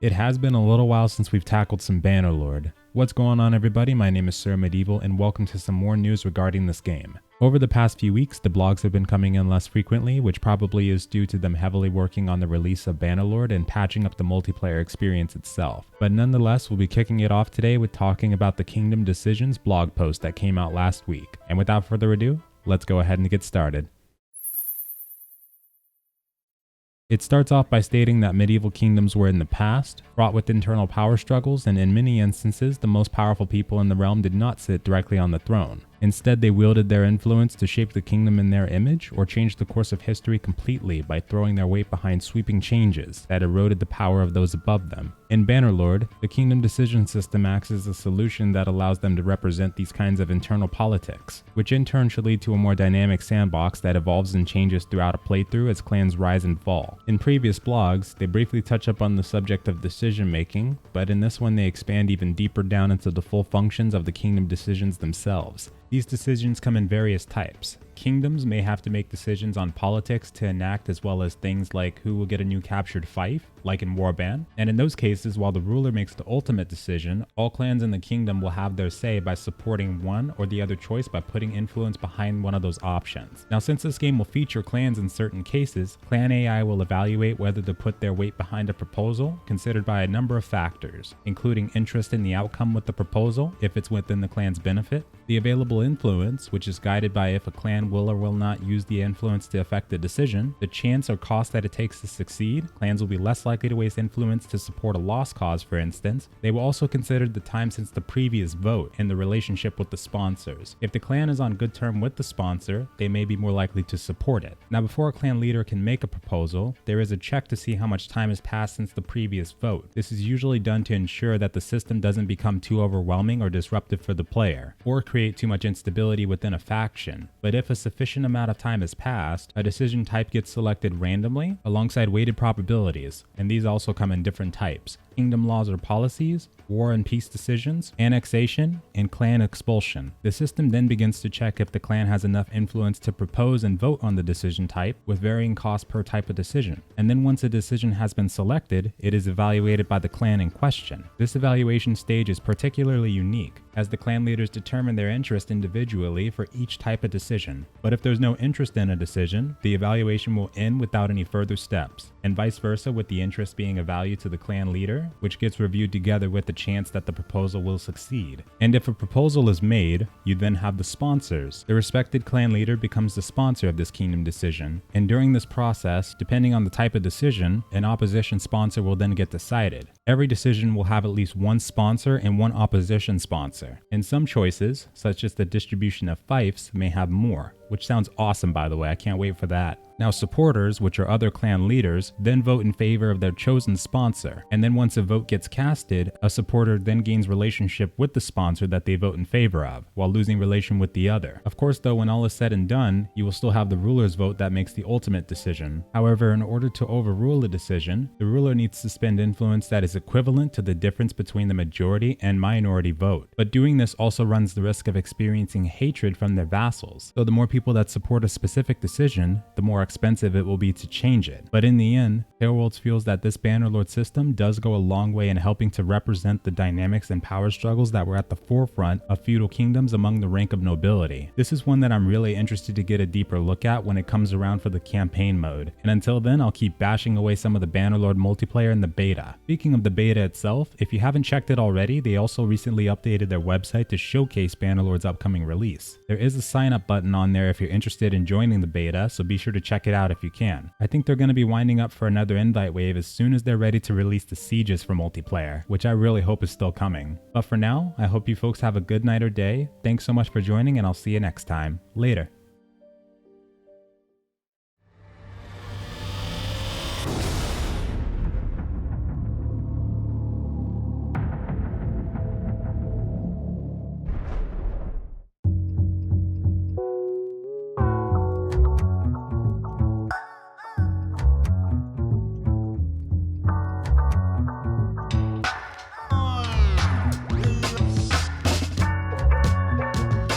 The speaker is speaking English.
It has been a little while since we've tackled some Bannerlord. What's going on, everybody? My name is Sir Medieval and welcome to some more news regarding this game. Over the past few weeks, the blogs have been coming in less frequently, which probably is due to them heavily working on the release of Bannerlord and patching up the multiplayer experience itself. But nonetheless, we'll be kicking it off today with talking about the Kingdom Decisions blog post that came out last week. And without further ado, let's go ahead and get started. It starts off by stating that medieval kingdoms were in the past, fraught with internal power struggles, and in many instances, the most powerful people in the realm did not sit directly on the throne. Instead, they wielded their influence to shape the kingdom in their image or change the course of history completely by throwing their weight behind sweeping changes that eroded the power of those above them. In Bannerlord, the kingdom decision system acts as a solution that allows them to represent these kinds of internal politics, which in turn should lead to a more dynamic sandbox that evolves and changes throughout a playthrough as clans rise and fall. In previous blogs, they briefly touch up on the subject of decision making, but in this one they expand even deeper down into the full functions of the kingdom decisions themselves. These decisions come in various types. Kingdoms may have to make decisions on politics to enact, as well as things like who will get a new captured fief, like in Warband. And in those cases, while the ruler makes the ultimate decision, all clans in the kingdom will have their say by supporting one or the other choice by putting influence behind one of those options. Now, since this game will feature clans in certain cases, clan AI will evaluate whether to put their weight behind a proposal, considered by a number of factors, including interest in the outcome with the proposal, if it's within the clan's benefit, the available influence, which is guided by if a clan will or will not use the influence to affect the decision, the chance or cost that it takes to succeed. Clans will be less likely to waste influence to support a lost cause, for instance. They will also consider the time since the previous vote and the relationship with the sponsors. If the clan is on good term with the sponsor, they may be more likely to support it. Now, before a clan leader can make a proposal, there is a check to see how much time has passed since the previous vote. This is usually done to ensure that the system doesn't become too overwhelming or disruptive for the player, or create too much instability within a faction. But if a sufficient amount of time has passed, a decision type gets selected randomly alongside weighted probabilities, and these also come in different types: kingdom laws or policies, war and peace decisions, annexation, and clan expulsion. The system then begins to check if the clan has enough influence to propose and vote on the decision type, with varying costs per type of decision. And then once a decision has been selected, it is evaluated by the clan in question. This evaluation stage is particularly unique, as the clan leaders determine their interest individually for each type of decision. But if there's no interest in a decision, the evaluation will end without any further steps, and vice versa, with the interest being a value to the clan leader, which gets reviewed together with the chance that the proposal will succeed. And if a proposal is made, you then have the sponsors. The respected clan leader becomes the sponsor of this kingdom decision, and during this process, depending on the type of decision, an opposition sponsor will then get decided. Every decision will have at least one sponsor and one opposition sponsor, and some choices, such as the distribution of fiefs, may have more, which sounds awesome, by the way. I can't wait for that. Now, supporters, which are other clan leaders, then vote in favor of their chosen sponsor, and then once a vote gets casted, a supporter then gains relationship with the sponsor that they vote in favor of, while losing relation with the other. Of course, though, when all is said and done, you will still have the ruler's vote that makes the ultimate decision. However, in order to overrule a decision, the ruler needs to spend influence that is equivalent to the difference between the majority and minority vote. But doing this also runs the risk of experiencing hatred from their vassals. So the more people that support a specific decision, the more expensive it will be to change it. But in the end, TaleWorlds feels that this Bannerlord system does go a long way in helping to represent the dynamics and power struggles that were at the forefront of feudal kingdoms among the rank of nobility. This is one that I'm really interested to get a deeper look at when it comes around for the campaign mode. And until then, I'll keep bashing away some of the Bannerlord multiplayer in the beta. Speaking of the beta itself, if you haven't checked it already, they also recently updated their website to showcase Bannerlord's upcoming release. There is a sign up button on there if you're interested in joining the beta, so be sure to check it out if you can. I think they're going to be winding up for another invite wave as soon as they're ready to release the sieges for multiplayer, which I really hope is still coming. But for now, I hope you folks have a good night or day. Thanks so much for joining, and I'll see you next time. Later.